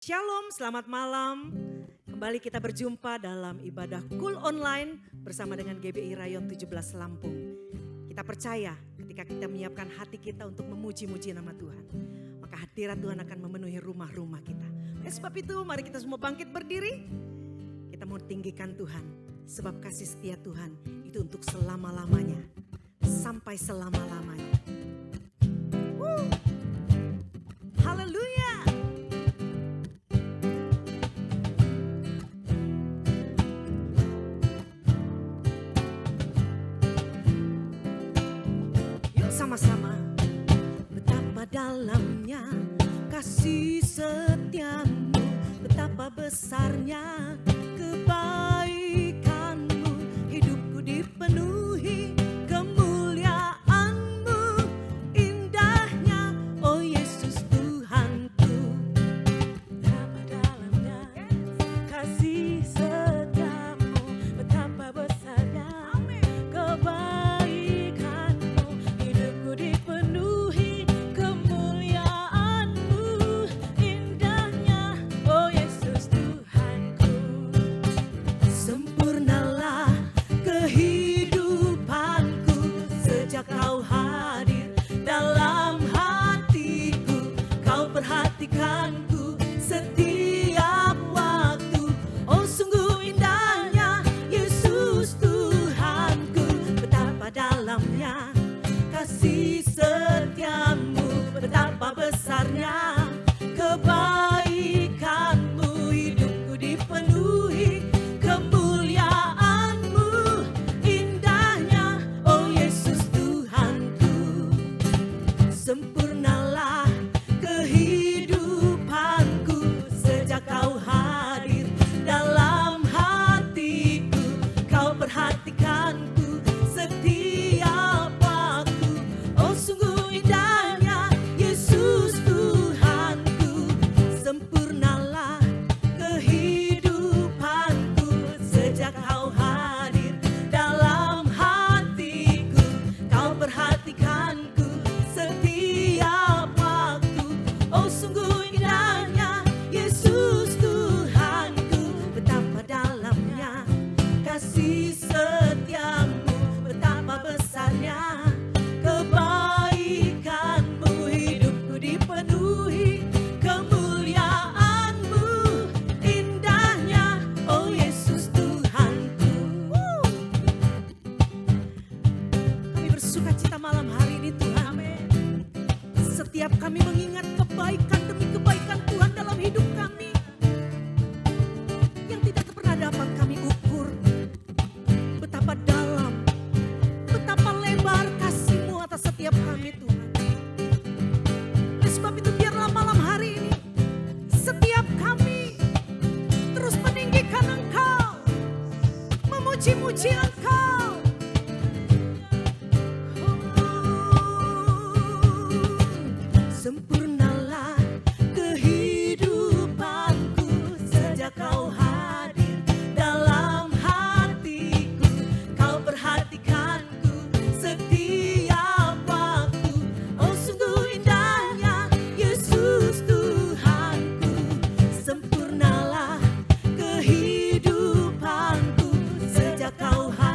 Shalom, selamat malam. Kembali kita berjumpa dalam ibadah Cool Online bersama dengan GBI Rayon 17 Lampung. Kita percaya ketika kita menyiapkan hati kita untuk memuji-muji nama Tuhan, maka hadirat Tuhan akan memenuhi rumah-rumah kita. Oleh sebab itu mari kita semua bangkit berdiri. Kita mau tinggikan Tuhan, sebab kasih setia Tuhan itu untuk selama-lamanya, sampai selama-lamanya. Haleluya. Yuk sama-sama. Betapa dalamnya kasih setiamu, betapa besarnya kebaikanmu, hidupku dipenuhi kemuliaanmu, indahnya oh Yesus Tuhanku. Betapa dalamnya kasih setiamu, betapa besarnya kebaikanmu, hidupku dipenuhi kemuliaanmu, indahnya oh Yesus Tuhanku. Sempurnalah kehidupanku sejak kau hadir dalam hatiku, kau perhatikanku setiap waktu. Oh sungguh indahnya Yesus Tuhanku, betapa dalamnya kasih setiamu, betapa besarnya kebaikanmu, hidupku dipenuhi kemuliaanmu, indahnya oh Yesus Tuhanku. Sempurnalah kehidupanku sejak kau hadir dalam hatiku, kau perhatikanku setiap waktu. Oh sungguh indahnya Yesus Tuhanku. Sempurnalah kehidupanku sejak kau hadir dalam hatiku, kau perhatikanku setiap waktu. Oh sungguh indahnya Yesus Tuhanku, betapa dalamnya kasih setiamu, betapa besarnya kebaikanmu, hidupku dipenuhi kemuliaanmu, indahnya oh Yesus Tuhanku. Kami bersuka cita malam hari ini Tuhan. Setiap kami mengingat kebaikan demi kebaikan Tuhan dalam hidup kami, yang tidak pernah dapat kami ukur. Betapa dalam, betapa lebar kasih-Mu atas setiap kami Tuhan. Oleh sebab itu biarlah malam hari ini setiap kami terus meninggikan Engkau, memuji-muji Engkau. Sempurnalah kehidupanku sejak kau hadir dalam hatiku, kau perhatikanku setiap waktu. Oh sungguh indahnya Yesus Tuhanku. Sempurnalah kehidupanku sejak kau hadir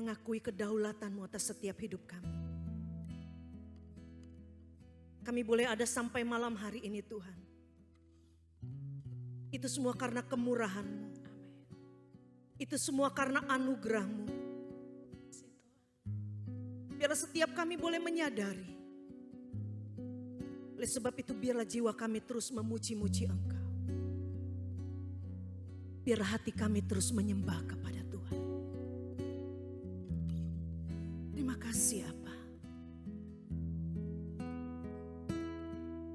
mengakui kedaulatan-Mu atas setiap hidup kami. Kami boleh ada sampai malam hari ini Tuhan. Itu semua karena kemurahan-Mu. Itu semua karena anugerah-Mu. Biarlah setiap kami boleh menyadari. Oleh sebab itu biarlah jiwa kami terus memuji-muji Engkau. Biarlah hati kami terus menyembah kepada Tuhan. Terima kasih Apa.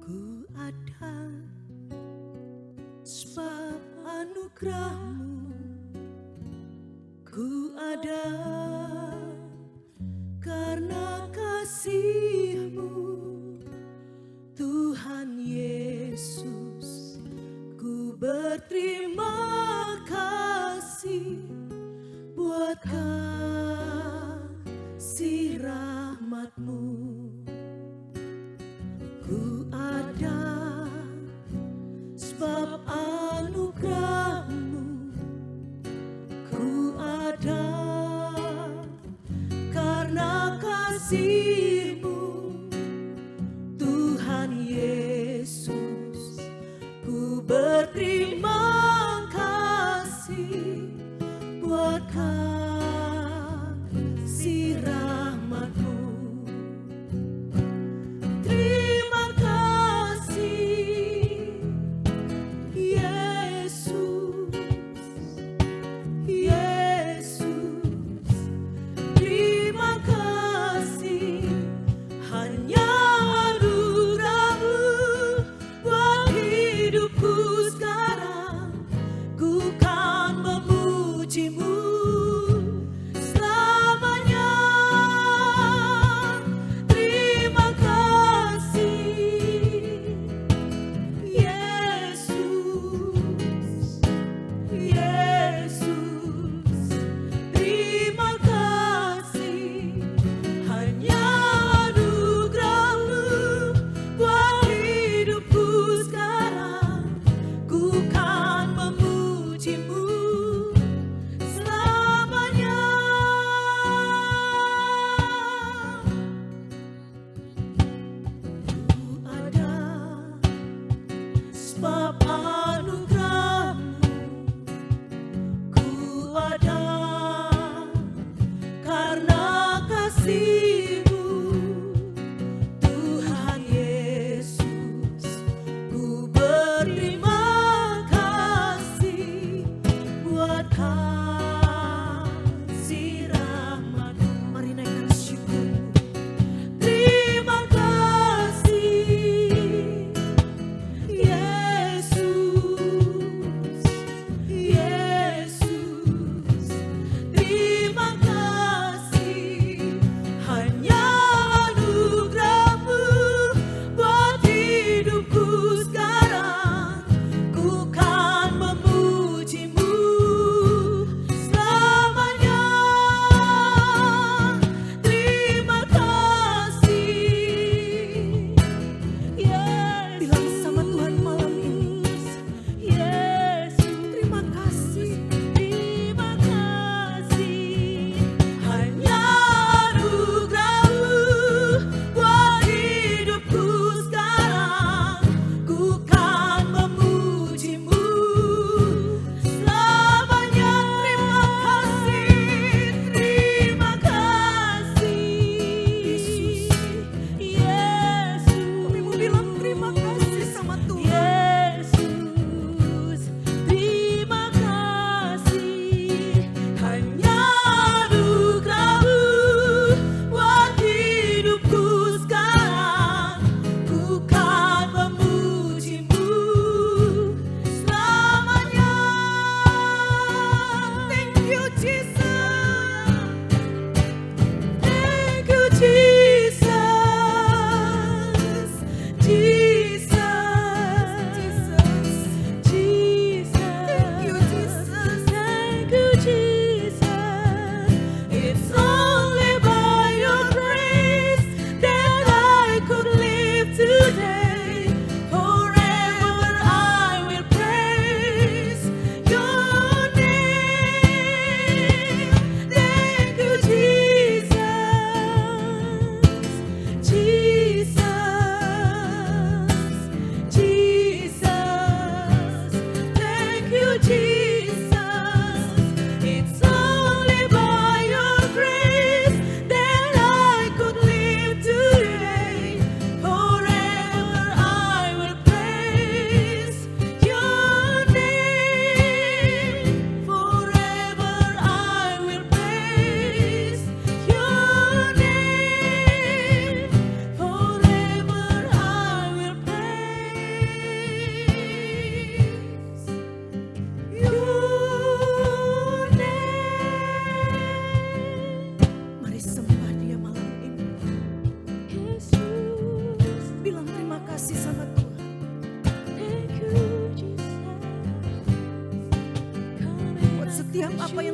Ku ada sebab anugerah-Mu. Ku ada karena kasih-Mu. Tuhan Yesus, ku berterima kasih buat kasih rahmat-Mu. Ku ada sebab anugerah-Mu. Ku ada karena kasih-Mu. Tuhan Yesus, ku berterima kasih buat kasih rahmat-Mu. Terima kasih Yesus, Yesus. Terima kasih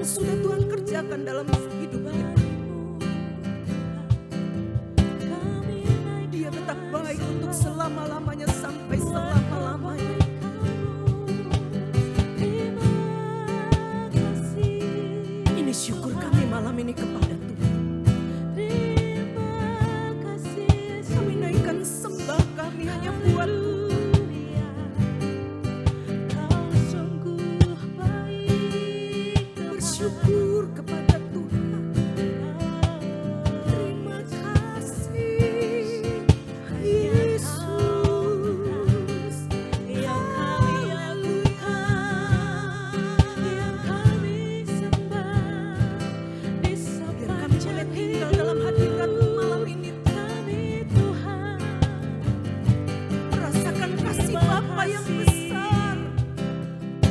sudah Tuhan kerjakan dalam hidup kita. Dia tetap baik untuk selama-lamanya sampai selama-lamanya. Ini syukur kami malam ini kepada Tuhan. Kami naikkan sembah kami hanya buat bersyukur kepada Tuhan. Terima kasih Yesus yang kami lakukan, yang kami sembah. Biar kami boleh tinggal dalam hadirat-Mu malam ini Tuhan. Merasakan kasih Bapa yang besar.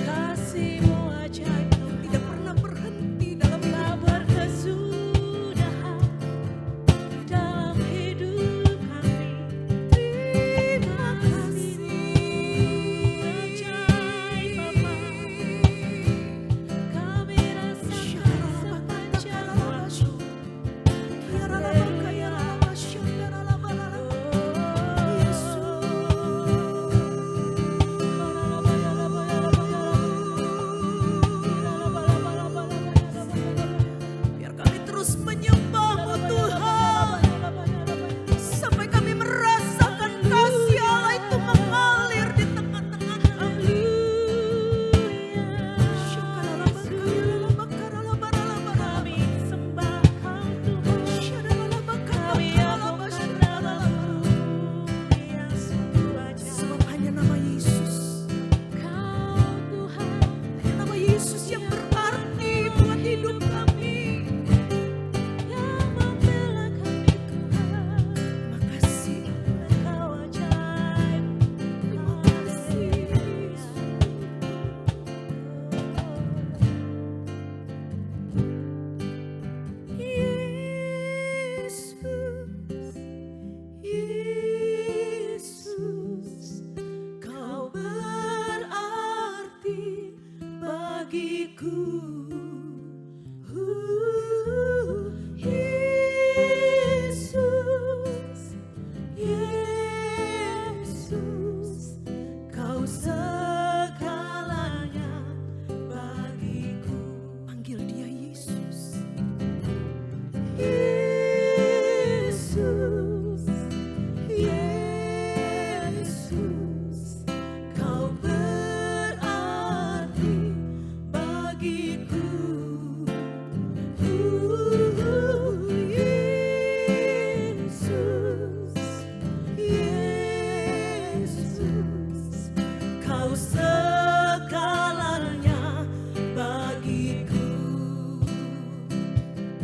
Kasih-Mu ajaib tidak pernah berhenti dalam kabar kesudahan dalam hidup kami. Terima kasih ajaib Bapa. Kami rasakan sepanjang waktu. Biar kami terus menyembah-Mu Tuhan, sampai kami merasakan kasih Allah itu mengalir di tengah-tengah kami. Kami sembah Kau Tuhan, kami agungkan nama-Mu yang sungguh ajaib. Sebab hanya nama Yesus, Kau Tuhan, hanya nama Yesus yang berarti buat hidup kami, yang membela kami Tuhan. Terima kasih Kau ajaib. Terima kasih Yesus, Kau berarti bagiku. Yesus, Kau segalanya bagiku. Panggil Dia Yesus. Yesus, Yesus, Kau berarti bagiku. Yesus, Yesus, Kau segalanya bagiku.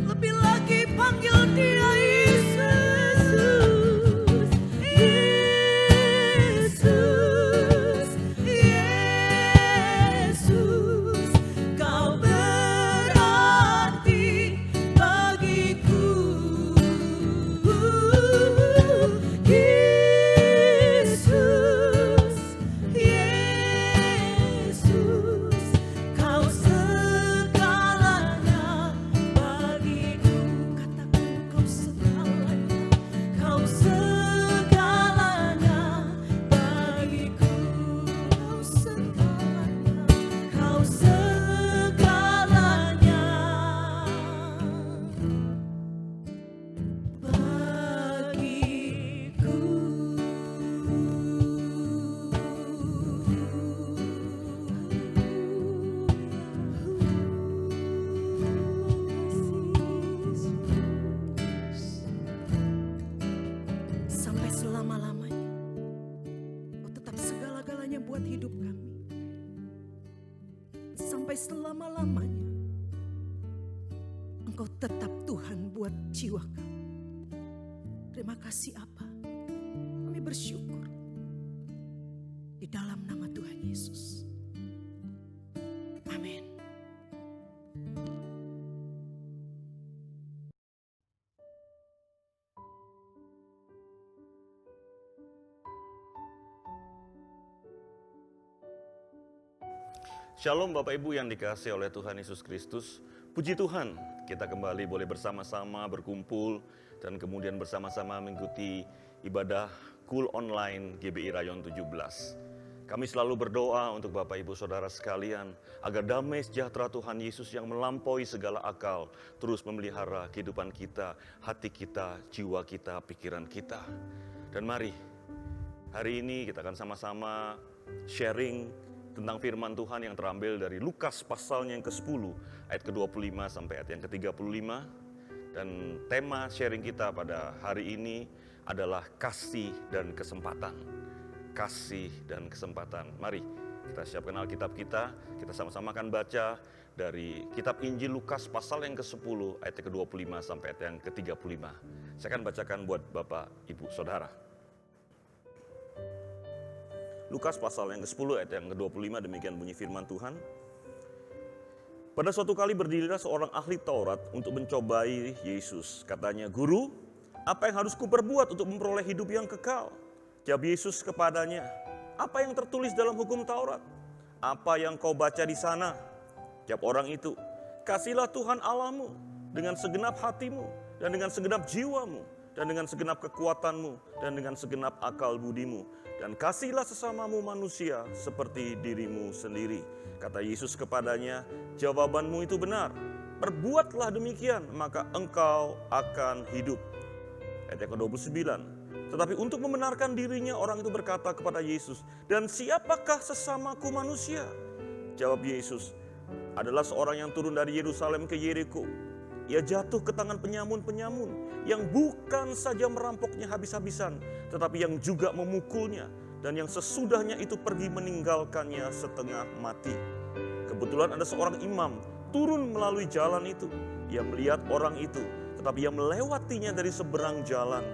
Lebih lagi panggil Dia Yesus. Yesus, Yesus, Kau berarti bagiku. Yesus, Yesus, Kau segalanya bagiku. Katakan Kau segalanya, Kau segalanya bagiku. Kau segalanya, Kau segalanya bagiku. Sampai selama-lamanya Kau tetap segala-galanya buat hidup kami. Sampai selama-lamanya Engkau tetap Tuhan buat jiwa kami. Terima kasih Apa. Kami bersyukur di dalam nama Tuhan Yesus. Amin. Shalom Bapak Ibu yang dikasihi oleh Tuhan Yesus Kristus. Puji Tuhan, kita kembali boleh bersama-sama berkumpul dan kemudian bersama-sama mengikuti ibadah Cool Online GBI Rayon 17. Kami selalu berdoa untuk Bapak Ibu Saudara sekalian, agar damai sejahtera Tuhan Yesus yang melampaui segala akal, terus memelihara kehidupan kita, hati kita, jiwa kita, pikiran kita. Dan mari, hari ini kita akan sama-sama sharing tentang firman Tuhan yang terambil dari Lukas pasalnya yang ke-10, ayat ke-25 sampai ayat yang ke-35. Dan tema sharing kita pada hari ini adalah kasih dan kesempatan. Kasih dan kesempatan. Mari kita siapkan Alkitab kita sama-sama akan baca dari kitab Injil Lukas pasal yang ke-10, ayat ke-25 sampai ayat yang ke-35. Saya akan bacakan buat Bapak, Ibu, Saudara. Lukas pasal yang ke-10 ayat yang ke-25, demikian bunyi firman Tuhan. Pada suatu kali berdirilah seorang ahli Taurat untuk mencobai Yesus. Katanya, "Guru, apa yang harus kuperbuat untuk memperoleh hidup yang kekal?" Jawab Yesus kepadanya, "Apa yang tertulis dalam hukum Taurat? Apa yang kau baca di sana?" Jawab orang itu, "Kasihilah Tuhan Allahmu dengan segenap hatimu dan dengan segenap jiwamu dan dengan segenap kekuatanmu dan dengan segenap akal budimu. Dan kasihilah sesamamu manusia seperti dirimu sendiri." Kata Yesus kepadanya, "Jawabanmu itu benar. Perbuatlah demikian, maka engkau akan hidup." Ayat yang ke-29. Tetapi untuk membenarkan dirinya, orang itu berkata kepada Yesus, "Dan siapakah sesamaku manusia?" Jawab Yesus, "Adalah seorang yang turun dari Yerusalem ke Yeriko. Ia jatuh ke tangan penyamun-penyamun yang bukan saja merampoknya habis-habisan, tetapi yang juga memukulnya, dan yang sesudahnya itu pergi meninggalkannya setengah mati. Kebetulan ada seorang imam turun melalui jalan itu. Ia melihat orang itu, tetapi ia melewatinya dari seberang jalan.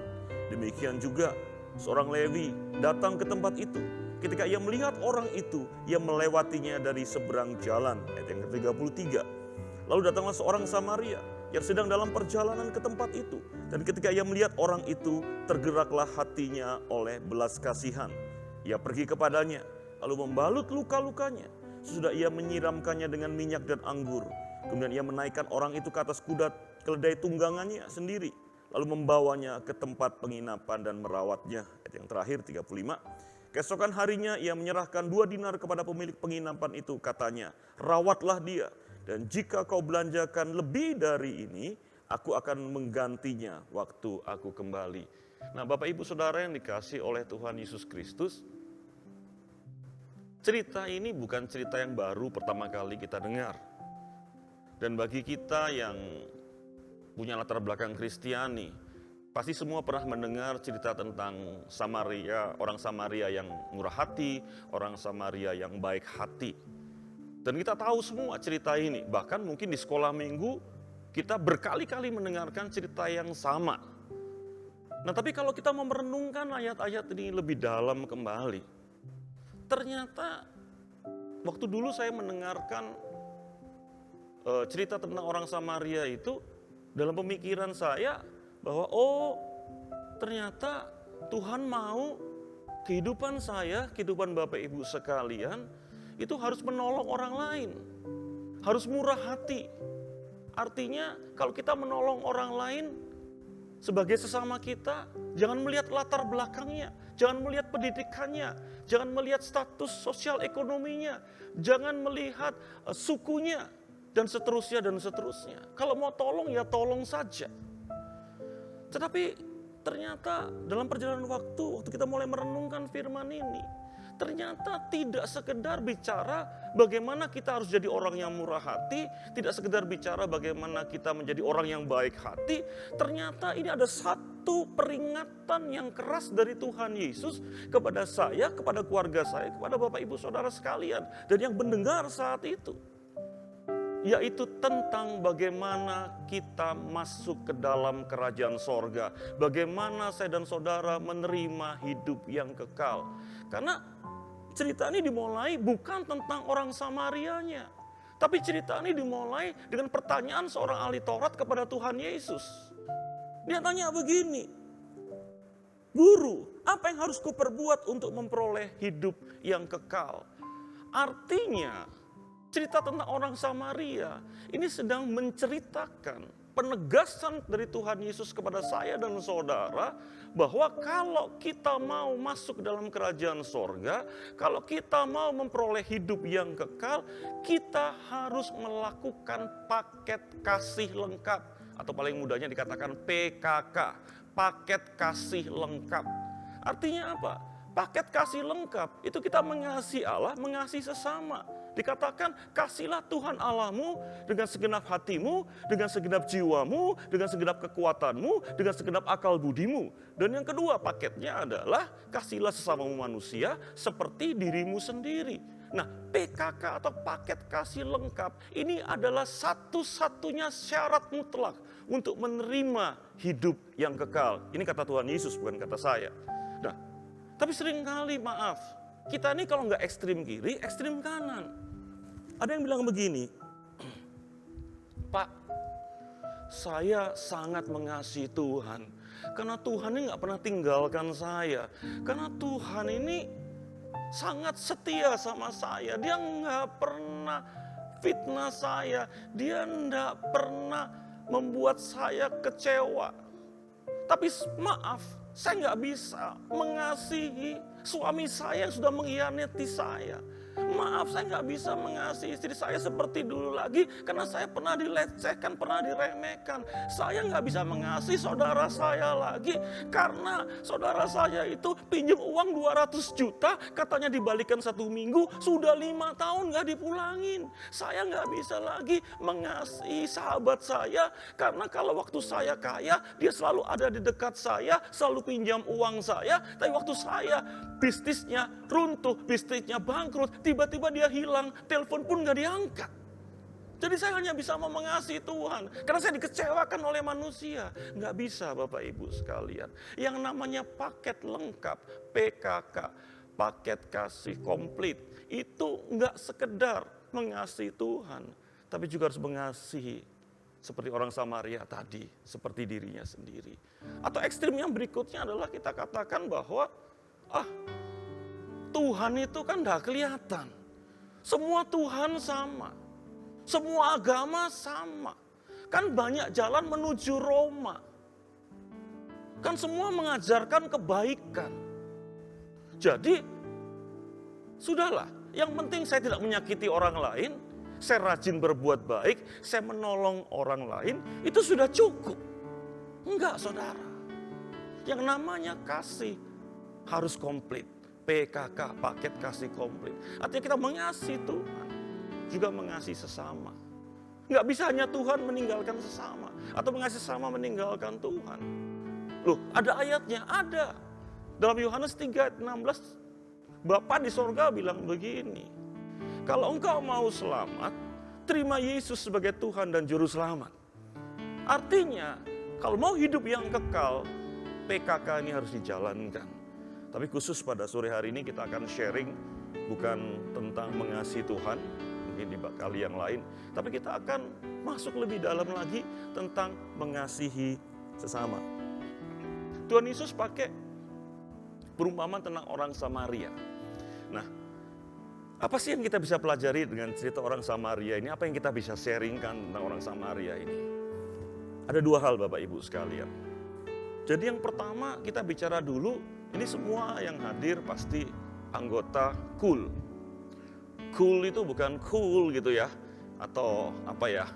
Demikian juga seorang Lewi datang ke tempat itu. Ketika ia melihat orang itu, ia melewatinya dari seberang jalan." Ayat yang ke-33. Lalu datanglah seorang Samaria yang sedang dalam perjalanan ke tempat itu. Dan ketika ia melihat orang itu, tergeraklah hatinya oleh belas kasihan. Ia pergi kepadanya, lalu membalut luka-lukanya. Sesudah ia menyiramkannya dengan minyak dan anggur. Kemudian ia menaikkan orang itu ke atas kuda keledai tunggangannya sendiri. Lalu membawanya ke tempat penginapan dan merawatnya. Ayat yang terakhir 35. Keesokan harinya ia menyerahkan 2 dinar kepada pemilik penginapan itu. Katanya, "Rawatlah dia. Dan jika kau belanjakan lebih dari ini, aku akan menggantinya waktu aku kembali." Nah, Bapak Ibu Saudara yang dikasih oleh Tuhan Yesus Kristus, cerita ini bukan cerita yang baru pertama kali kita dengar. Dan bagi kita yang punya latar belakang Kristiani, pasti semua pernah mendengar cerita tentang Samaria, orang Samaria yang murah hati, orang Samaria yang baik hati. Dan kita tahu semua cerita ini, bahkan mungkin di sekolah minggu kita berkali-kali mendengarkan cerita yang sama. Nah, tapi kalau kita mau merenungkan ayat-ayat ini lebih dalam kembali, ternyata waktu dulu saya mendengarkan cerita tentang orang Samaria itu, dalam pemikiran saya bahwa ternyata Tuhan mau kehidupan saya, kehidupan Bapak Ibu sekalian, itu harus menolong orang lain, harus murah hati. Artinya kalau kita menolong orang lain sebagai sesama kita, jangan melihat latar belakangnya, jangan melihat pendidikannya, jangan melihat status sosial ekonominya, jangan melihat sukunya, dan seterusnya dan seterusnya. Kalau mau tolong ya tolong saja. Tetapi ternyata dalam perjalanan waktu kita mulai merenungkan firman ini, ternyata tidak sekedar bicara bagaimana kita harus jadi orang yang murah hati, tidak sekedar bicara bagaimana kita menjadi orang yang baik hati. Ternyata ini ada satu peringatan yang keras dari Tuhan Yesus kepada saya, kepada keluarga saya, kepada Bapak Ibu Saudara sekalian, dan yang mendengar saat itu. Yaitu tentang bagaimana kita masuk ke dalam kerajaan sorga. Bagaimana saya dan saudara menerima hidup yang kekal. Karena cerita ini dimulai bukan tentang orang Samarianya. Tapi cerita ini dimulai dengan pertanyaan seorang ahli Taurat kepada Tuhan Yesus. Dia tanya begini, "Guru, apa yang harus kuperbuat untuk memperoleh hidup yang kekal?" Artinya Cerita tentang orang Samaria ini sedang menceritakan penegasan dari Tuhan Yesus kepada saya dan saudara bahwa kalau kita mau masuk dalam kerajaan sorga, kalau kita mau memperoleh hidup yang kekal, kita harus melakukan paket kasih lengkap, atau paling mudahnya dikatakan PKK, paket kasih lengkap. Artinya apa? Paket kasih lengkap itu kita mengasihi Allah, mengasihi sesama. Dikatakan kasihlah Tuhan Allahmu dengan segenap hatimu, dengan segenap jiwamu, dengan segenap kekuatanmu, dengan segenap akal budimu. Dan yang kedua paketnya adalah kasihlah sesamamu manusia seperti dirimu sendiri. Nah, PKK atau paket kasih lengkap ini adalah satu-satunya syarat mutlak untuk menerima hidup yang kekal. Ini kata Tuhan Yesus, bukan kata saya. Nah, tapi seringkali maaf, kita ini kalau nggak ekstrim kiri, ekstrim kanan. Ada yang bilang begini, Pak, saya sangat mengasihi Tuhan. Karena Tuhan ini nggak pernah tinggalkan saya. Karena Tuhan ini sangat setia sama saya. Dia nggak pernah fitnah saya. Dia nggak pernah membuat saya kecewa. Tapi maaf, saya nggak bisa mengasihi suami saya yang sudah mengkhianati saya. Maaf, saya nggak bisa mengasihi istri saya seperti dulu lagi karena saya pernah dilecehkan, pernah diremehkan. Saya nggak bisa mengasihi saudara saya lagi karena saudara saya itu pinjam uang 200 juta, katanya dibalikan 1 minggu, sudah 5 tahun nggak dipulangin. Saya nggak bisa lagi mengasihi sahabat saya karena kalau waktu saya kaya, dia selalu ada di dekat saya, selalu pinjam uang saya, tapi waktu saya bisnisnya runtuh, bisnisnya bangkrut, tiba-tiba dia hilang, telepon pun gak diangkat. Jadi saya hanya bisa mengasihi Tuhan, karena saya dikecewakan oleh manusia. Gak bisa Bapak Ibu sekalian. Yang namanya paket lengkap, PKK, paket kasih komplit, itu gak sekedar mengasihi Tuhan, tapi juga harus mengasihi seperti orang Samaria tadi, seperti dirinya sendiri. Atau ekstrim yang berikutnya adalah kita katakan bahwa Tuhan itu kan gak kelihatan. Semua Tuhan sama. Semua agama sama. Kan banyak jalan menuju Roma. Kan semua mengajarkan kebaikan. Jadi, sudahlah. Yang penting saya tidak menyakiti orang lain. Saya rajin berbuat baik. Saya menolong orang lain. Itu sudah cukup. Enggak, saudara. Yang namanya kasih harus komplit. PKK, paket kasih komplit. Artinya kita mengasihi Tuhan, juga mengasihi sesama. Nggak bisa hanya Tuhan meninggalkan sesama, atau mengasihi sesama meninggalkan Tuhan. Loh, ada ayatnya? Ada. Dalam Yohanes 3:16, Bapa di sorga bilang begini, kalau engkau mau selamat, terima Yesus sebagai Tuhan dan Juru Selamat. Artinya, kalau mau hidup yang kekal, PKK ini harus dijalankan. Tapi khusus pada sore hari ini kita akan sharing bukan tentang mengasihi Tuhan, mungkin di kali yang lain. Tapi kita akan masuk lebih dalam lagi tentang mengasihi sesama. Tuhan Yesus pakai perumpamaan tentang orang Samaria. Nah, apa sih yang kita bisa pelajari dengan cerita orang Samaria ini? Apa yang kita bisa sharingkan tentang orang Samaria ini? Ada 2 hal Bapak Ibu sekalian. Jadi yang pertama kita bicara dulu, ini semua yang hadir pasti anggota cool. Cool itu bukan cool gitu ya, atau apa ya,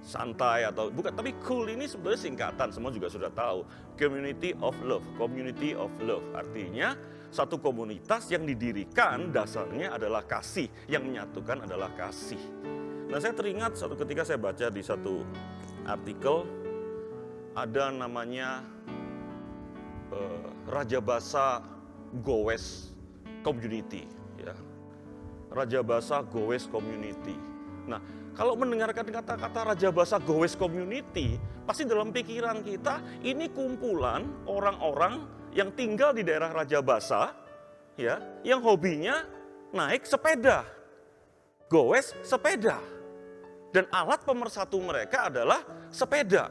santai atau bukan. Tapi cool ini sebenarnya singkatan, semua juga sudah tahu. Community of love, community of love. Artinya satu komunitas yang didirikan dasarnya adalah kasih, yang menyatukan adalah kasih. Nah, saya teringat suatu ketika saya baca di satu artikel, ada namanya Raja Basa Gowes Community, ya. Raja Basa Gowes Community. Nah, kalau mendengarkan kata-kata Raja Basa Gowes Community, pasti dalam pikiran kita ini kumpulan orang-orang yang tinggal di daerah Raja Basa, ya, yang hobinya naik sepeda. Gowes sepeda. Dan alat pemersatu mereka adalah sepeda.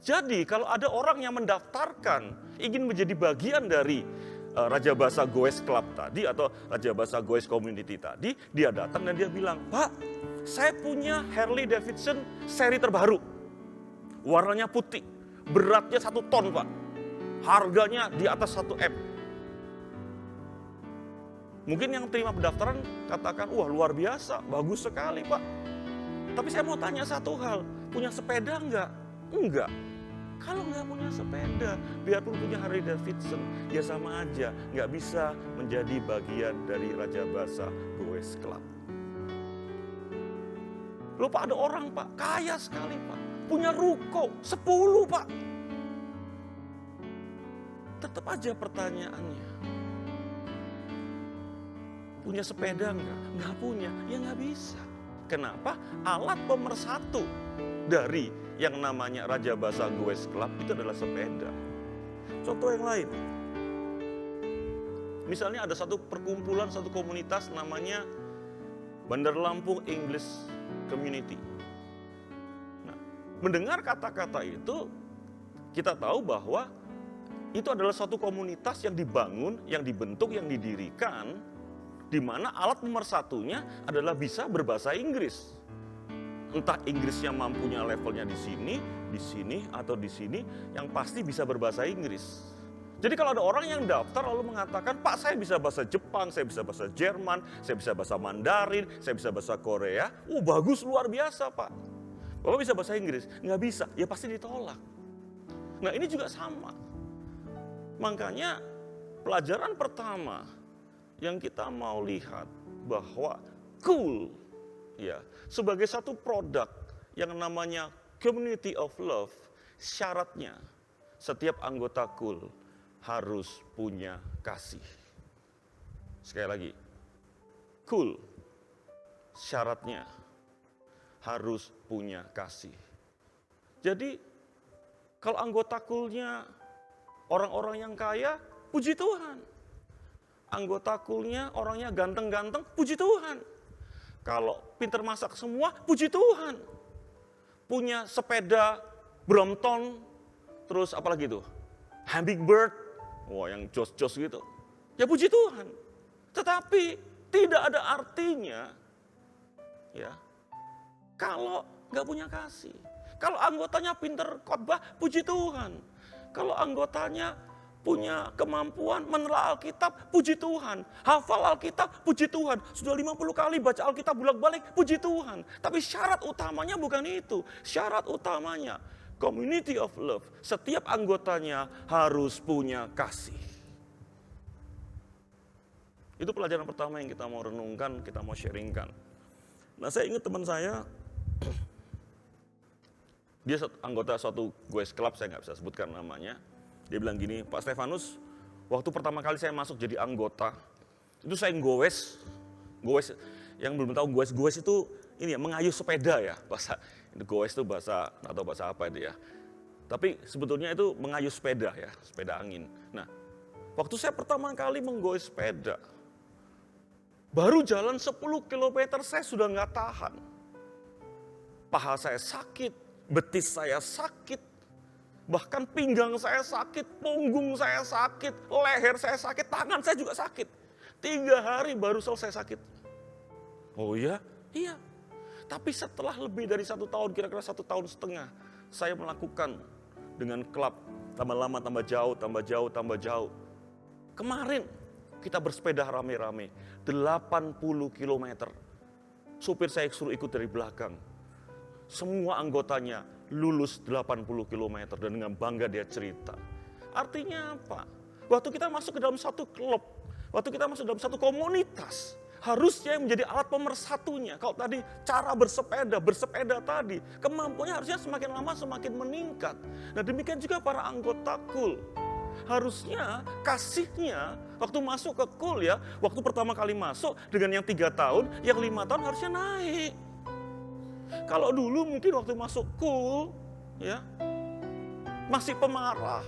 Jadi kalau ada orang yang mendaftarkan ingin menjadi bagian dari Raja Bahasa Goes Club tadi atau Raja Bahasa Goes Community tadi, dia datang dan dia bilang, "Pak, saya punya Harley Davidson seri terbaru. Warnanya putih, beratnya 1 ton, Pak. Harganya di atas 1 M." Mungkin yang terima pendaftaran katakan, "Wah, luar biasa, bagus sekali, Pak." Tapi saya mau tanya satu hal, punya sepeda enggak? Enggak. Kalau nggak punya sepeda, biarpun punya Harley Davidson, ya sama aja, nggak bisa menjadi bagian dari Raja Bahasa Goes Club. Loh Pak, ada orang Pak, kaya sekali Pak, punya ruko 10 Pak. Tetap aja pertanyaannya, punya sepeda nggak? Nggak punya, ya nggak bisa. Kenapa? Alat pemersatu dari yang namanya Raja Bahasa Goes Club itu adalah sepeda. Contoh yang lain. Misalnya ada satu perkumpulan, satu komunitas namanya Bandar Lampung English Community. Nah, mendengar kata-kata itu, kita tahu bahwa itu adalah satu komunitas yang dibangun, yang dibentuk, yang didirikan, di mana alat pemersatunya adalah bisa berbahasa Inggris. Entah Inggrisnya mampunya levelnya di sini, atau di sini, yang pasti bisa berbahasa Inggris. Jadi kalau ada orang yang daftar lalu mengatakan, "Pak, saya bisa bahasa Jepang, saya bisa bahasa Jerman, saya bisa bahasa Mandarin, saya bisa bahasa Korea." Bagus, luar biasa Pak. Bapak bisa bahasa Inggris? Nggak bisa, ya pasti ditolak. Nah ini juga sama. Makanya pelajaran pertama yang kita mau lihat bahwa cool, ya, sebagai satu produk yang namanya Community of Love, syaratnya setiap anggota cool harus punya kasih. Sekali lagi, cool, syaratnya harus punya kasih. Jadi, kalau anggota coolnya orang-orang yang kaya, puji Tuhan. Anggota coolnya orangnya ganteng-ganteng, puji Tuhan. Kalau pinter masak semua, puji Tuhan. Punya sepeda Brompton, terus apalagi itu? Hummingbird, yang jos-jos gitu. Ya puji Tuhan. Tetapi tidak ada artinya, ya, kalau nggak punya kasih. Kalau anggotanya pinter khotbah, puji Tuhan. Kalau anggotanya punya kemampuan menelaah Alkitab, puji Tuhan. Hafal Alkitab, puji Tuhan. Sudah 50 kali baca Alkitab bolak-balik, puji Tuhan. Tapi syarat utamanya bukan itu. Syarat utamanya, Community of Love, setiap anggotanya harus punya kasih. Itu pelajaran pertama yang kita mau renungkan, kita mau sharingkan. Nah, saya ingat teman saya, dia anggota suatu Goes Club, saya nggak bisa sebutkan namanya. Dia bilang gini, "Pak Stefanus, waktu pertama kali saya masuk jadi anggota, itu saya goes, yang belum tahu goes itu ini ya, mengayuh sepeda ya, bahasa goes itu bahasa atau bahasa apa itu ya. Tapi sebetulnya itu mengayuh sepeda ya, sepeda angin. Nah, waktu saya pertama kali menggoes sepeda, baru jalan 10 km saya sudah nggak tahan. Paha saya sakit, betis saya sakit, bahkan pinggang saya sakit, punggung saya sakit, leher saya sakit, tangan saya juga sakit. 3 hari baru selesai sakit. Oh iya? Iya. Tapi setelah lebih dari 1 tahun, kira-kira 1,5 tahun, saya melakukan dengan klub, tambah lama, tambah jauh. Kemarin kita bersepeda rame-rame, 80 km. Supir saya suruh ikut dari belakang. Semua anggotanya lulus 80 km dan dengan bangga dia cerita. Artinya apa? Waktu kita masuk ke dalam satu klub, waktu kita masuk dalam satu komunitas, harusnya yang menjadi alat pemersatunya. Kalau tadi cara bersepeda tadi, kemampuannya harusnya semakin lama semakin meningkat. Nah demikian juga para anggota cool. Harusnya kasihnya waktu masuk ke cool ya, waktu pertama kali masuk dengan yang 3 tahun, yang 5 tahun harusnya naik. Kalau dulu mungkin waktu masuk cool, ya masih pemarah,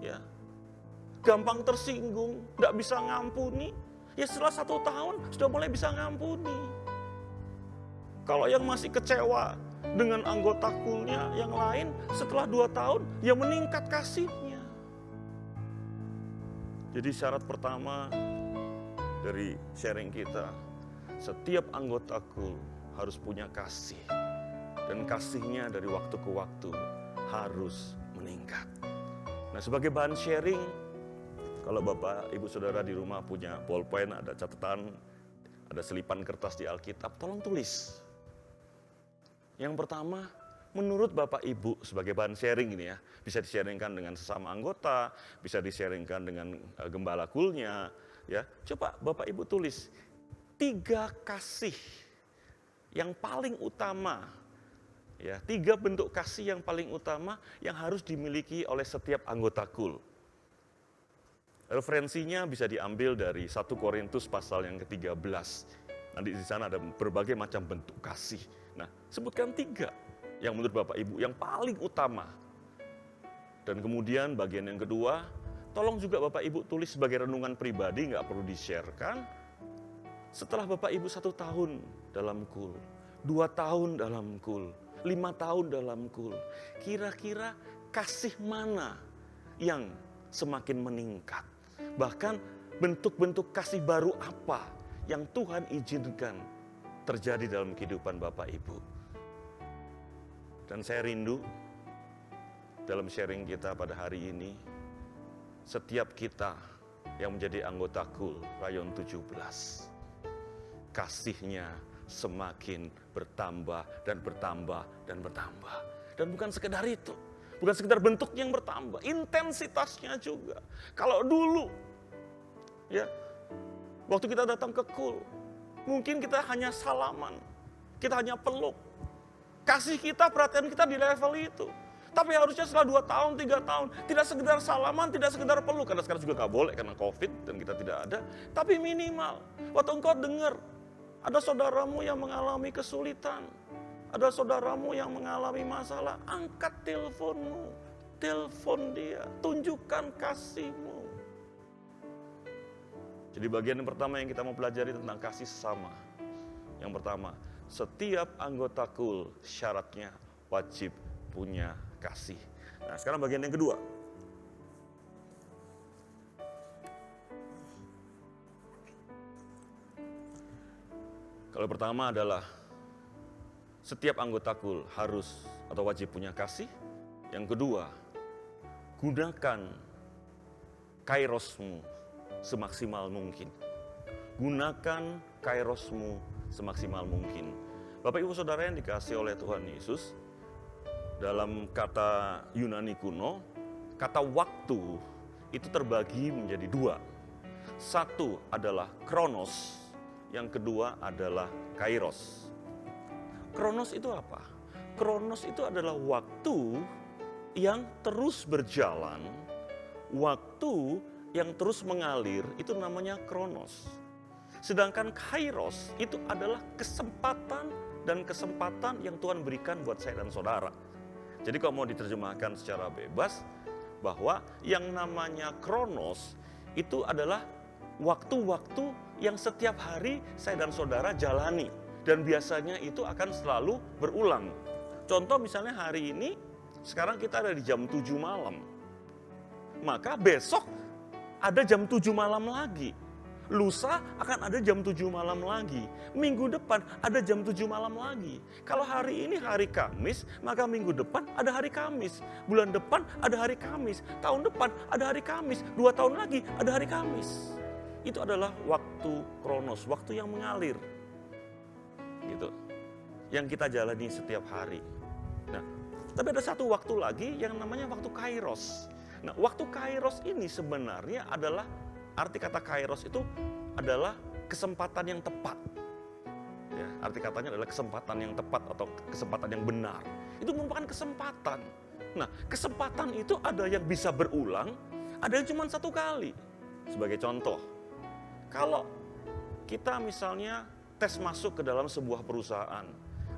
ya gampang tersinggung, nggak bisa ngampuni. Ya setelah 1 tahun sudah mulai bisa ngampuni. Kalau yang masih kecewa dengan anggota coolnya yang lain, setelah 2 tahun ya meningkat kasihnya. Jadi syarat pertama dari sharing kita, setiap anggota KUL harus punya kasih. Dan kasihnya dari waktu ke waktu harus meningkat. Nah, sebagai bahan sharing, kalau Bapak, Ibu, Saudara di rumah punya bolpen, ada catatan, ada selipan kertas di Alkitab, tolong tulis. Yang pertama, menurut Bapak Ibu sebagai bahan sharing ini ya, bisa di-sharingkan dengan sesama anggota, bisa di-sharingkan dengan gembala KUL-nya, ya. Coba Bapak Ibu tulis 3 kasih yang paling utama, ya, 3 bentuk kasih yang paling utama yang harus dimiliki oleh setiap anggota KUL. Referensinya bisa diambil dari 1 Korintus pasal yang ke-13. Nanti di sana ada berbagai macam bentuk kasih. Nah, sebutkan 3 yang menurut Bapak Ibu yang paling utama. Dan kemudian bagian yang kedua, tolong juga Bapak Ibu tulis sebagai renungan pribadi, nggak perlu di-share-kan. Setelah Bapak Ibu 1 tahun dalam KUL, 2 tahun dalam KUL, 5 tahun dalam KUL, kira-kira kasih mana yang semakin meningkat? Bahkan bentuk-bentuk kasih baru apa yang Tuhan izinkan terjadi dalam kehidupan Bapak Ibu. Dan saya rindu dalam sharing kita pada hari ini, setiap kita yang menjadi anggota KUL Rayon 17, kasihnya semakin bertambah dan bertambah dan bertambah. Dan bukan sekedar itu. Bukan sekedar bentuknya yang bertambah, intensitasnya juga. Kalau dulu, ya, waktu kita datang ke KUL, mungkin kita hanya salaman, kita hanya peluk. Kasih kita, perhatian kita di level itu. Tapi harusnya setelah 2 tahun, 3 tahun, tidak sekedar salaman, tidak sekedar peluk. Karena sekarang juga nggak boleh karena COVID dan kita tidak ada. Tapi minimal, waktu engkau dengar, ada saudaramu yang mengalami kesulitan, ada saudaramu yang mengalami masalah, angkat teleponmu, telepon dia, tunjukkan kasihmu. Jadi bagian yang pertama yang kita mau pelajari tentang kasih sesama. Yang pertama, setiap anggota KUL syaratnya wajib punya kasih. Nah, sekarang bagian yang kedua. Kalau pertama adalah setiap anggota KUL harus atau wajib punya kasih. Yang kedua, gunakan kairosmu semaksimal mungkin. Gunakan kairosmu semaksimal mungkin. Bapak Ibu Saudara yang dikasihi oleh Tuhan Yesus, dalam kata Yunani kuno, kata waktu itu terbagi menjadi 2. Satu adalah kronos, yang kedua adalah kairos. Kronos itu apa? Kronos itu adalah waktu yang terus berjalan, waktu yang terus mengalir, itu namanya kronos. Sedangkan kairos itu adalah kesempatan dan kesempatan yang Tuhan berikan buat saya dan saudara. Jadi kalau mau diterjemahkan secara bebas, bahwa yang namanya kronos itu adalah waktu-waktu yang setiap hari saya dan saudara jalani. Dan biasanya itu akan selalu berulang. Contoh misalnya hari ini, sekarang kita ada di jam 7 malam. Maka besok ada jam 7 malam lagi. Lusa akan ada jam 7 malam lagi. Minggu depan ada jam 7 malam lagi. Kalau hari ini hari Kamis, maka minggu depan ada hari Kamis. Bulan depan ada hari Kamis. Tahun depan ada hari Kamis. 2 tahun lagi ada hari Kamis. Itu adalah waktu kronos, waktu yang mengalir. Gitu. Yang kita jalani setiap hari. Nah, tapi ada satu waktu lagi yang namanya waktu kairos. Nah, waktu kairos ini sebenarnya adalah, arti kata kairos itu adalah kesempatan yang tepat. Ya, arti katanya adalah kesempatan yang tepat atau kesempatan yang benar. Itu merupakan kesempatan. Nah, kesempatan itu ada yang bisa berulang, ada yang cuma 1 kali. Sebagai contoh, kalau kita misalnya tes masuk ke dalam sebuah perusahaan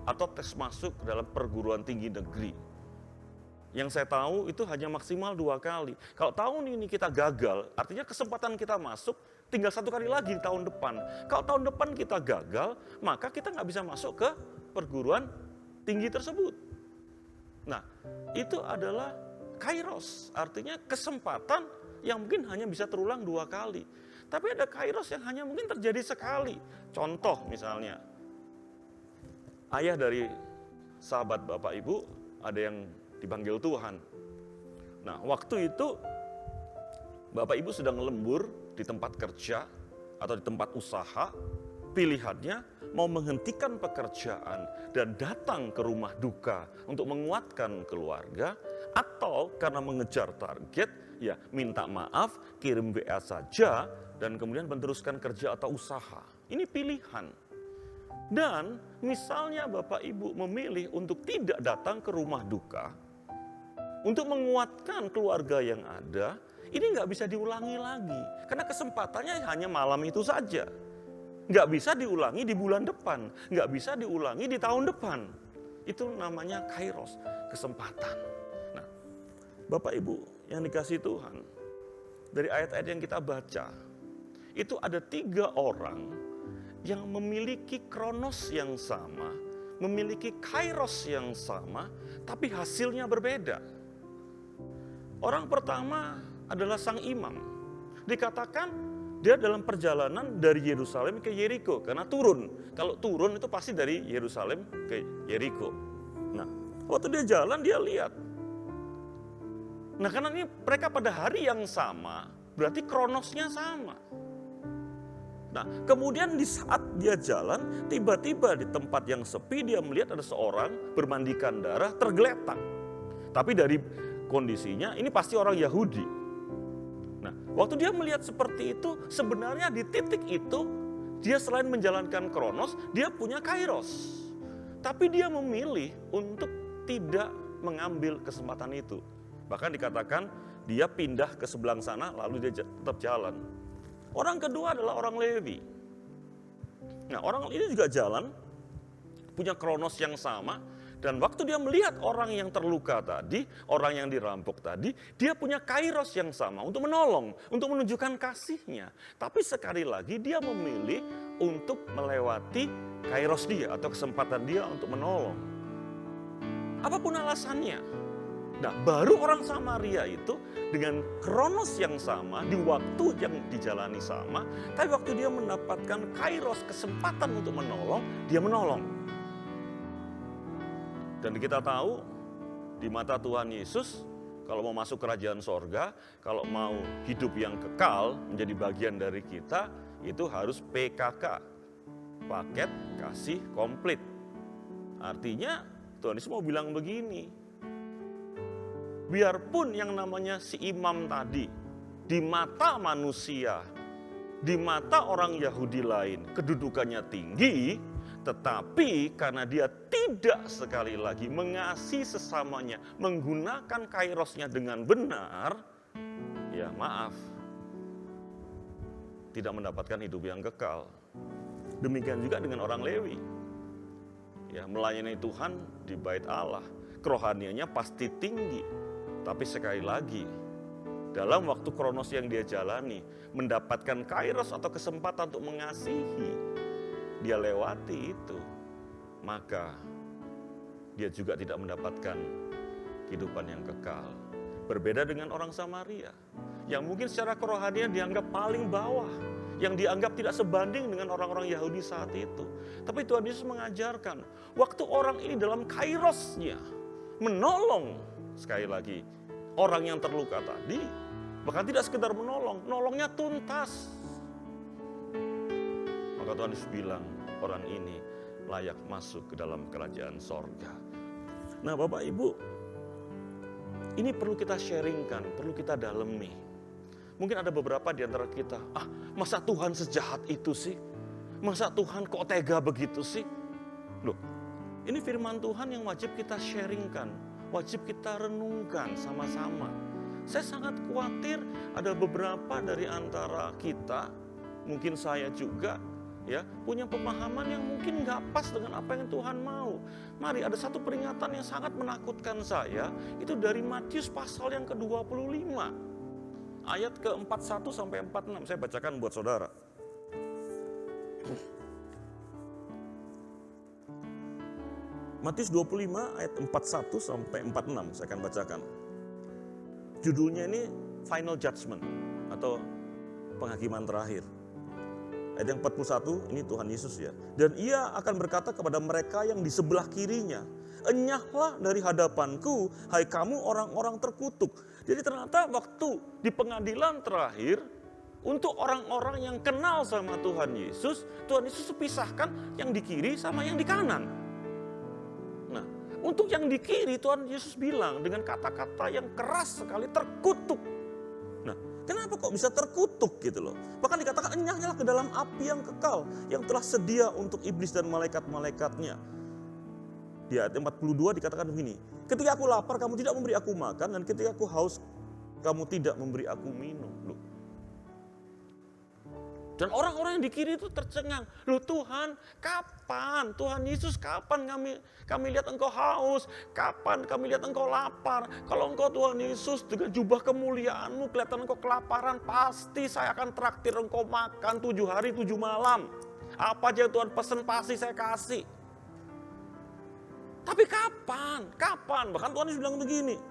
atau tes masuk ke dalam perguruan tinggi negeri. Yang saya tahu itu hanya maksimal 2 kali. Kalau tahun ini kita gagal, artinya kesempatan kita masuk tinggal 1 kali lagi di tahun depan. Kalau tahun depan kita gagal, maka kita nggak bisa masuk ke perguruan tinggi tersebut. Nah, itu adalah kairos, artinya kesempatan yang mungkin hanya bisa terulang 2 kali. Tapi ada kairos yang hanya mungkin terjadi sekali. Contoh misalnya, ayah dari sahabat Bapak Ibu ada yang dipanggil Tuhan. Nah, waktu itu Bapak Ibu sedang lembur di tempat kerja atau di tempat usaha, pilihannya mau menghentikan pekerjaan dan datang ke rumah duka untuk menguatkan keluarga, atau karena mengejar target, ya minta maaf, kirim WA saja, dan kemudian meneruskan kerja atau usaha. Ini pilihan. Dan misalnya Bapak Ibu memilih untuk tidak datang ke rumah duka, untuk menguatkan keluarga yang ada, ini nggak bisa diulangi lagi. Karena kesempatannya hanya malam itu saja. Nggak bisa diulangi di bulan depan, nggak bisa diulangi di tahun depan. Itu namanya kairos, kesempatan. Nah, Bapak Ibu yang dikasihi Tuhan, dari ayat-ayat yang kita baca, itu ada 3 orang yang memiliki kronos yang sama, memiliki kairos yang sama, tapi hasilnya berbeda. Orang pertama adalah sang imam. Dikatakan dia dalam perjalanan dari Yerusalem ke Yeriko, karena turun. Kalau turun itu pasti dari Yerusalem ke Yeriko. Nah, waktu dia jalan dia lihat. Nah, karena ini mereka pada hari yang sama, berarti kronosnya sama. Nah, kemudian di saat dia jalan, tiba-tiba di tempat yang sepi dia melihat ada seorang bermandikan darah tergeletak. Tapi dari kondisinya ini pasti orang Yahudi. Nah, waktu dia melihat seperti itu, sebenarnya di titik itu dia selain menjalankan kronos, dia punya kairos. Tapi dia memilih untuk tidak mengambil kesempatan itu. Bahkan dikatakan dia pindah ke sebelah sana lalu dia tetap jalan. Orang kedua adalah orang Lewi. Nah, orang ini juga jalan, punya kronos yang sama, dan waktu dia melihat orang yang terluka tadi, orang yang dirampok tadi, dia punya kairos yang sama untuk menolong, untuk menunjukkan kasihnya. Tapi sekali lagi dia memilih untuk melewati kairos dia atau kesempatan dia untuk menolong. Apapun alasannya. Nah, baru orang Samaria itu dengan kronos yang sama, di waktu yang dijalani sama, tapi waktu dia mendapatkan kairos, kesempatan untuk menolong, dia menolong. Dan kita tahu, di mata Tuhan Yesus, kalau mau masuk kerajaan sorga, kalau mau hidup yang kekal, menjadi bagian dari kita, itu harus PKK, paket kasih komplit. Artinya, Tuhan Yesus mau bilang begini, biarpun yang namanya si imam tadi, di mata manusia, di mata orang Yahudi lain, kedudukannya tinggi, tetapi karena dia tidak sekali lagi mengasihi sesamanya, menggunakan kairosnya dengan benar, ya maaf, tidak mendapatkan hidup yang kekal. Demikian juga dengan orang Lewi. Ya, melayani Tuhan di bait Allah, kerohaniannya pasti tinggi. Tapi sekali lagi, dalam waktu kronos yang dia jalani, mendapatkan kairos atau kesempatan untuk mengasihi, dia lewati itu, maka dia juga tidak mendapatkan kehidupan yang kekal. Berbeda dengan orang Samaria, yang mungkin secara kerohanian dianggap paling bawah, yang dianggap tidak sebanding dengan orang-orang Yahudi saat itu. Tapi Tuhan Yesus mengajarkan, waktu orang ini dalam kairosnya, menolong, sekali lagi, orang yang terluka tadi, bahkan tidak sekedar menolong, nolongnya tuntas. Maka Tuhan Yesus bilang, orang ini layak masuk ke dalam kerajaan sorga. Nah, Bapak Ibu, ini perlu kita sharingkan, perlu kita dalami. Mungkin ada beberapa di antara kita, masa Tuhan sejahat itu sih? Masa Tuhan kok tega begitu sih? Loh, ini firman Tuhan yang wajib kita sharingkan, wajib kita renungkan sama-sama. Saya sangat khawatir ada beberapa dari antara kita, mungkin saya juga, ya, punya pemahaman yang mungkin gak pas dengan apa yang Tuhan mau. Mari, ada satu peringatan yang sangat menakutkan saya, itu dari Matius pasal yang ke-25, ayat ke-41 sampai 46. Saya bacakan buat saudara. Matius 25 ayat 41 sampai 46 saya akan bacakan. Judulnya ini final judgment atau penghakiman terakhir. Ayat yang 41 ini Tuhan Yesus ya. Dan ia akan berkata kepada mereka yang di sebelah kirinya, enyahlah dari hadapanku, hai kamu orang-orang terkutuk. Jadi ternyata waktu di pengadilan terakhir, untuk orang-orang yang kenal sama Tuhan Yesus pisahkan yang di kiri sama yang di kanan. Nah, untuk yang di kiri Tuhan Yesus bilang dengan kata-kata yang keras sekali, terkutuk. Nah, kenapa kok bisa terkutuk gitu loh? Bahkan dikatakan enyahnya ke dalam api yang kekal yang telah sedia untuk iblis dan malaikat-malaikatnya. Di ayat 42 dikatakan begini, ketika aku lapar kamu tidak memberi aku makan, dan ketika aku haus kamu tidak memberi aku minum. Loh. Dan orang-orang yang di kiri itu tercengang. Loh Tuhan, kapan? Tuhan Yesus, kapan kami lihat engkau haus? Kapan kami lihat engkau lapar? Kalau engkau Tuhan Yesus dengan jubah kemuliaanmu kelihatan engkau kelaparan, pasti saya akan traktir engkau makan 7 hari 7 malam. Apa aja Tuhan pesen pasti saya kasih. Tapi kapan? Kapan? Bahkan Tuhan Yesus bilang begini.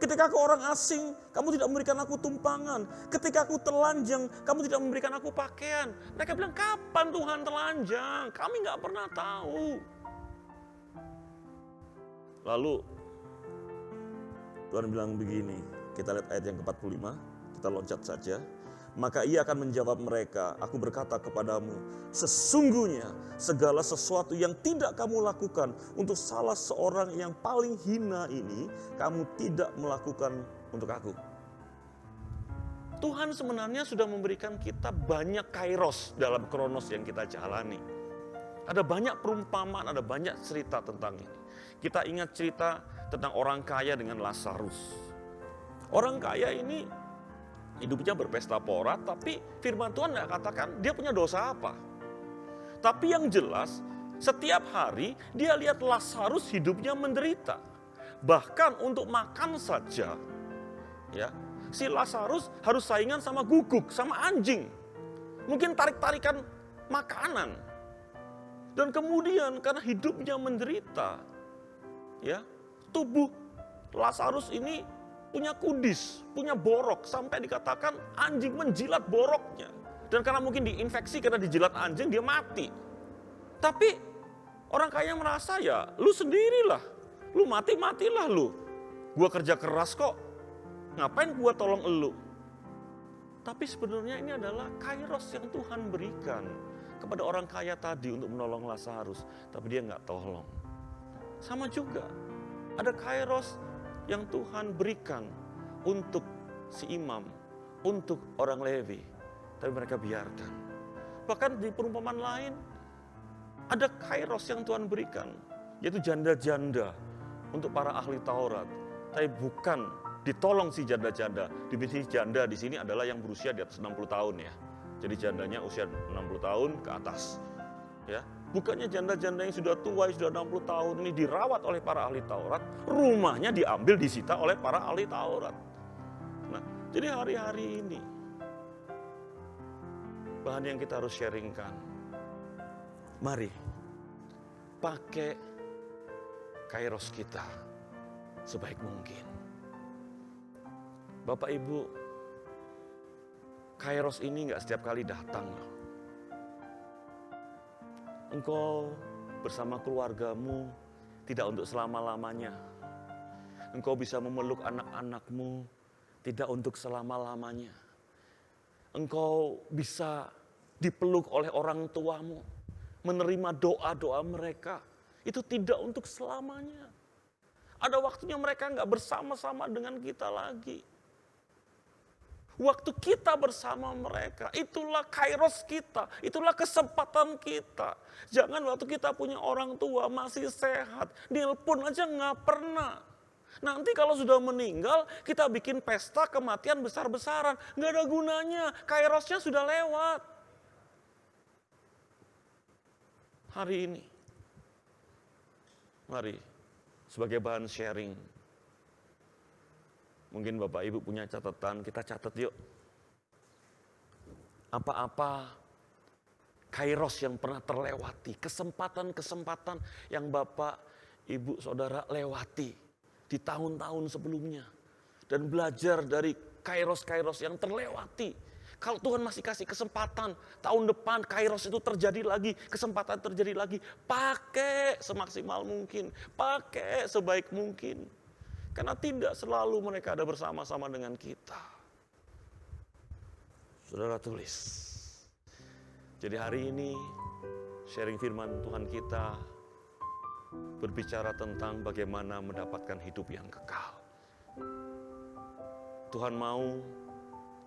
Ketika aku orang asing, kamu tidak memberikan aku tumpangan. Ketika aku telanjang, kamu tidak memberikan aku pakaian. Mereka bilang, kapan Tuhan telanjang? Kami nggak pernah tahu. Lalu Tuhan bilang begini, kita lihat ayat yang ke-45, kita loncat saja. Maka ia akan menjawab mereka, aku berkata kepadamu, sesungguhnya segala sesuatu yang tidak kamu lakukan untuk salah seorang yang paling hina ini, kamu tidak melakukan untuk aku. Tuhan sebenarnya sudah memberikan kita banyak kairos dalam kronos yang kita jalani. Ada banyak perumpamaan, ada banyak cerita tentang ini. Kita ingat cerita tentang orang kaya dengan Lazarus. Orang kaya ini hidupnya berpesta pora, tapi firman Tuhan tidak katakan dia punya dosa apa. Tapi yang jelas, setiap hari dia lihat Lazarus hidupnya menderita. Bahkan untuk makan saja, ya, si Lazarus harus saingan sama guguk, sama anjing. Mungkin tarik-tarikan makanan. Dan kemudian karena hidupnya menderita, ya, tubuh Lazarus ini punya kudis, punya borok, sampai dikatakan anjing menjilat boroknya. Dan karena mungkin diinfeksi karena dijilat anjing, dia mati. Tapi orang kaya merasa ya, lu sendirilah, lu mati-matilah lu. Gua kerja keras kok, ngapain gua tolong elu? Tapi sebenarnya ini adalah kairos yang Tuhan berikan kepada orang kaya tadi untuk menolong Lazarus. Tapi dia nggak tolong. Sama juga, ada kairos yang Tuhan berikan untuk si imam, untuk orang Lewi, tapi mereka biarkan. Bahkan di perumpamaan lain, ada kairos yang Tuhan berikan, yaitu janda-janda untuk para ahli Taurat, tapi bukan ditolong si janda-janda. Definisi janda di sini adalah yang berusia di atas 60 tahun ya. Jadi jandanya usia 60 tahun ke atas. Ya. Bukannya janda-janda yang sudah tua, yang sudah 60 tahun ini dirawat oleh para ahli Taurat, rumahnya diambil, disita oleh para ahli Taurat. Nah, jadi hari-hari ini, bahan yang kita harus sharingkan, mari pakai kairos kita sebaik mungkin. Bapak Ibu, kairos ini gak setiap kali datang loh. Engkau bersama keluargamu tidak untuk selama-lamanya. Engkau bisa memeluk anak-anakmu tidak untuk selama-lamanya. Engkau bisa dipeluk oleh orang tuamu, menerima doa-doa mereka. Itu tidak untuk selamanya. Ada waktunya mereka nggak bersama-sama dengan kita lagi. Waktu kita bersama mereka, itulah kairos kita, itulah kesempatan kita. Jangan waktu kita punya orang tua masih sehat, nelpon aja nggak pernah. Nanti kalau sudah meninggal, kita bikin pesta kematian besar-besaran. Nggak ada gunanya, kairosnya sudah lewat. Hari ini, mari sebagai bahan sharing, mungkin Bapak Ibu punya catatan, kita catat yuk. Apa-apa kairos yang pernah terlewati, kesempatan-kesempatan yang Bapak, Ibu, Saudara lewati di tahun-tahun sebelumnya. dan belajar dari kairos-kairos yang terlewati. Kalau Tuhan masih kasih kesempatan, tahun depan kairos itu terjadi lagi, kesempatan terjadi lagi, pakai semaksimal mungkin, pakai sebaik mungkin. Karena tidak selalu mereka ada bersama-sama dengan kita. Saudara tulis. Jadi hari ini sharing firman Tuhan kita berbicara tentang bagaimana mendapatkan hidup yang kekal. Tuhan mau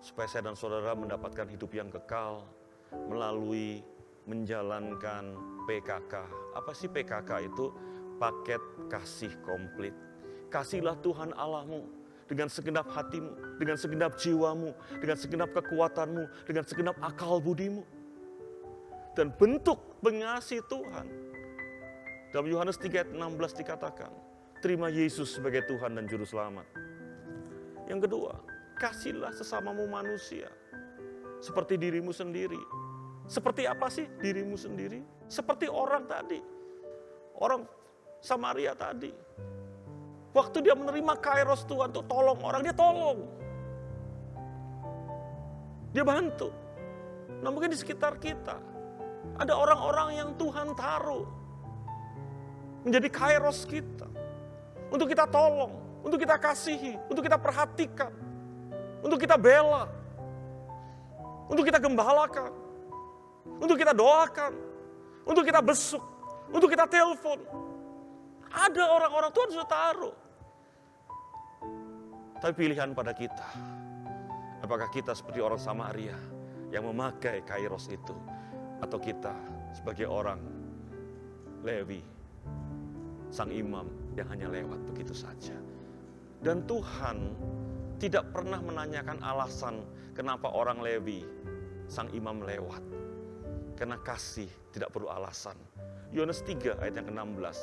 supaya saya dan saudara mendapatkan hidup yang kekal melalui menjalankan PKK. Apa sih PKK itu? Paket kasih komplit. Kasihlah Tuhan Allahmu dengan segenap hatimu, dengan segenap jiwamu, dengan segenap kekuatanmu, dengan segenap akal budimu. Dan bentuk mengasihi Tuhan. Dalam Yohanes 3 ayat 16 dikatakan, terima Yesus sebagai Tuhan dan Juru Selamat. Yang kedua, kasihlah sesamamu manusia seperti dirimu sendiri. Seperti apa sih dirimu sendiri? Seperti orang tadi. Orang Samaria tadi. Waktu dia menerima kairos Tuhan untuk tolong orang, dia tolong. Dia bantu. Nah mungkin di sekitar kita ada orang-orang yang Tuhan taruh menjadi kairos kita. Untuk kita tolong, untuk kita kasihi, untuk kita perhatikan, untuk kita bela, untuk kita gembalakan, untuk kita doakan, untuk kita besuk, untuk kita telepon. Ada orang-orang Tuhan sudah taruh. Tapi pilihan pada kita. Apakah kita seperti orang Samaria yang memakai kairos itu, atau kita sebagai orang Lewi, sang imam yang hanya lewat begitu saja. Dan Tuhan tidak pernah menanyakan alasan kenapa orang Lewi, sang imam lewat. Karena kasih tidak perlu alasan. Yohanes 3 ayat yang ke-16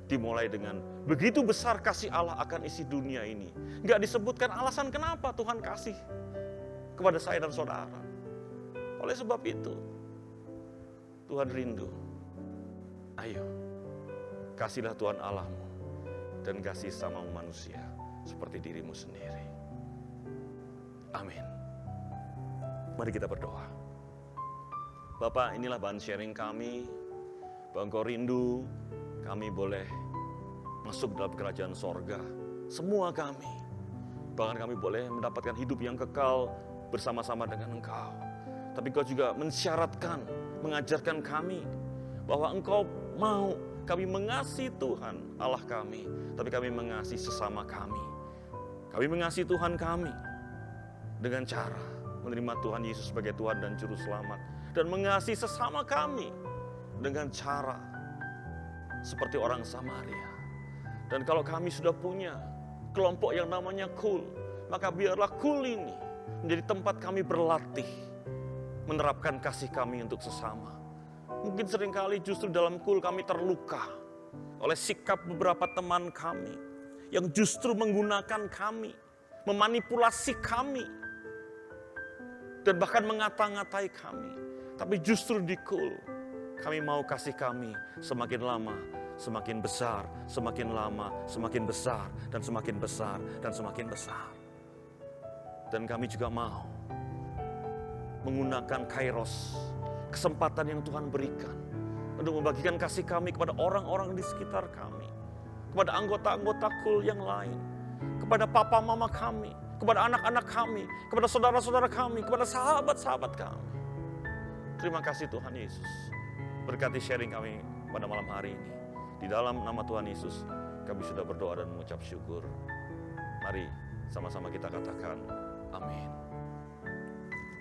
dimulai dengan begitu besar kasih Allah akan isi dunia ini. Enggak disebutkan alasan kenapa Tuhan kasih kepada saya dan saudara. Oleh sebab itu Tuhan rindu. Ayo, kasihlah Tuhan Allahmu dan kasih sama manusia seperti dirimu sendiri. Amin. Mari kita berdoa. Bapak, inilah bahan sharing kami. Bahwa Engkau rindu kami boleh masuk dalam kerajaan sorga. Semua kami. Bahkan kami boleh mendapatkan hidup yang kekal bersama-sama dengan Engkau. Tapi Engkau juga mensyaratkan, mengajarkan kami bahwa Engkau mau kami mengasihi Tuhan Allah kami, tapi kami mengasihi sesama kami. Kami mengasihi Tuhan kami dengan cara menerima Tuhan Yesus sebagai Tuhan dan Juru Selamat. Dan mengasihi sesama kami dengan cara seperti orang Samaria. Dan kalau kami sudah punya kelompok yang namanya Kul, maka biarlah Kul ini menjadi tempat kami berlatih menerapkan kasih kami untuk sesama. Mungkin seringkali justru dalam Kul kami terluka oleh sikap beberapa teman kami yang justru menggunakan kami, memanipulasi kami, dan bahkan mengata-ngatai kami. Tapi justru di Kul kami mau kasih kami semakin lama semakin besar, semakin lama semakin besar, dan semakin besar, dan semakin besar. Dan kami juga mau menggunakan kairos, kesempatan yang Tuhan berikan untuk membagikan kasih kami kepada orang-orang di sekitar kami, kepada anggota-anggota Kul yang lain, kepada papa mama kami, kepada anak-anak kami, kepada saudara-saudara kami, kepada sahabat-sahabat kami. Terima kasih Tuhan Yesus. Berkati sharing kami pada malam hari ini. Di dalam nama Tuhan Yesus kami sudah berdoa dan mengucap syukur. Mari sama-sama kita katakan amin.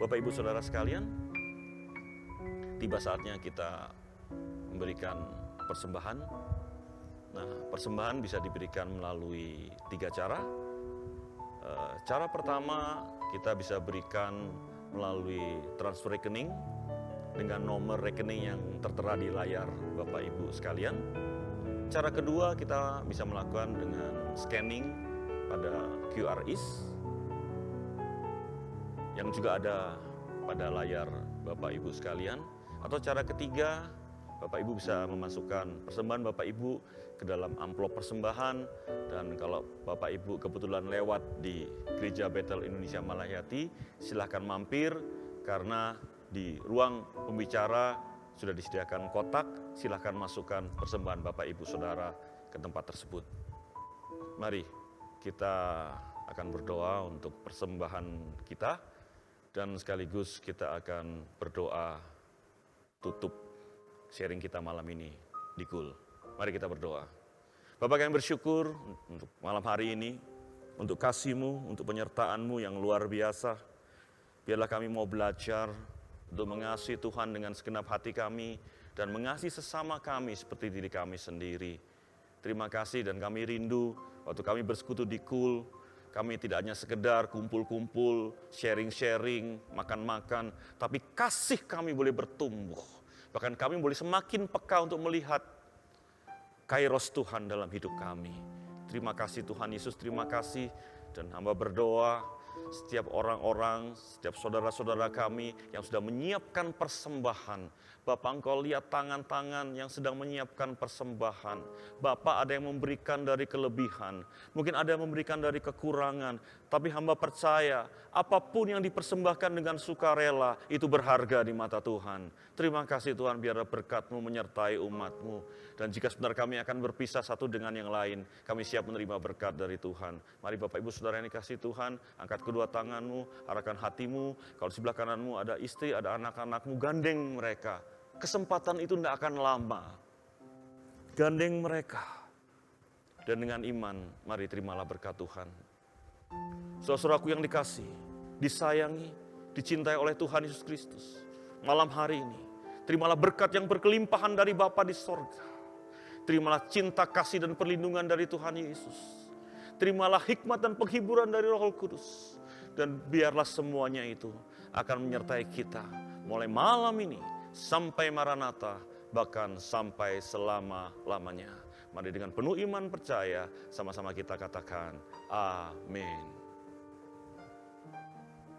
Bapak Ibu Saudara sekalian, tiba saatnya kita memberikan persembahan. Nah, persembahan bisa diberikan melalui 3 cara. Cara pertama kita bisa berikan melalui transfer rekening dengan nomor rekening yang tertera di layar Bapak Ibu sekalian. Cara kedua kita bisa melakukan dengan scanning pada QRIS yang juga ada pada layar Bapak Ibu sekalian. Atau cara ketiga Bapak Ibu bisa memasukkan persembahan Bapak Ibu ke dalam amplop persembahan. Dan kalau Bapak Ibu kebetulan lewat di Gereja Bethel Indonesia Malayati, silahkan mampir karena di ruang pembicara sudah disediakan kotak. Silahkan masukkan persembahan Bapak Ibu Saudara ke tempat tersebut. Mari kita akan berdoa untuk persembahan kita dan sekaligus kita akan berdoa tutup sharing kita malam ini di Kul. Mari kita berdoa. Bapak, kami bersyukur untuk malam hari ini, untuk kasih-Mu, untuk penyertaan-Mu yang luar biasa. Biarlah kami mau belajar untuk mengasihi Tuhan dengan segenap hati kami dan mengasihi sesama kami seperti diri kami sendiri. Terima kasih dan kami rindu waktu kami bersekutu di Kul, kami tidak hanya sekedar kumpul-kumpul, sharing-sharing, makan-makan, tapi kasih kami boleh bertumbuh. Bahkan kami boleh semakin peka untuk melihat kairos Tuhan dalam hidup kami. Terima kasih Tuhan Yesus, terima kasih. Dan hamba berdoa setiap orang-orang, setiap saudara-saudara kami yang sudah menyiapkan persembahan. Bapak, Engkau lihat tangan-tangan yang sedang menyiapkan persembahan. Bapak, ada yang memberikan dari kelebihan, mungkin ada yang memberikan dari kekurangan. Tapi hamba percaya apapun yang dipersembahkan dengan sukarela itu berharga di mata Tuhan. Terima kasih Tuhan, biarlah berkat-Mu menyertai umat-Mu. Dan jika sebentar kami akan berpisah satu dengan yang lain, kami siap menerima berkat dari Tuhan. Mari Bapak Ibu Saudara yang dikasihi Tuhan, angkat kedua tanganmu, arahkan hatimu. Kalau di sebelah kananmu ada istri, ada anak-anakmu, gandeng mereka. Kesempatan itu tidak akan lama. Gandeng mereka. Dan dengan iman, mari terimalah berkat Tuhan. Saudara-saudaraku yang dikasihi, disayangi, dicintai oleh Tuhan Yesus Kristus. Malam hari ini, terimalah berkat yang berkelimpahan dari Bapa di sorga. Terimalah cinta, kasih, dan perlindungan dari Tuhan Yesus. Terimalah hikmat dan penghiburan dari Roh Kudus. Dan biarlah semuanya itu akan menyertai kita mulai malam ini sampai Maranatha, bahkan sampai selama-lamanya. Mari dengan penuh iman percaya, sama-sama kita katakan, amin.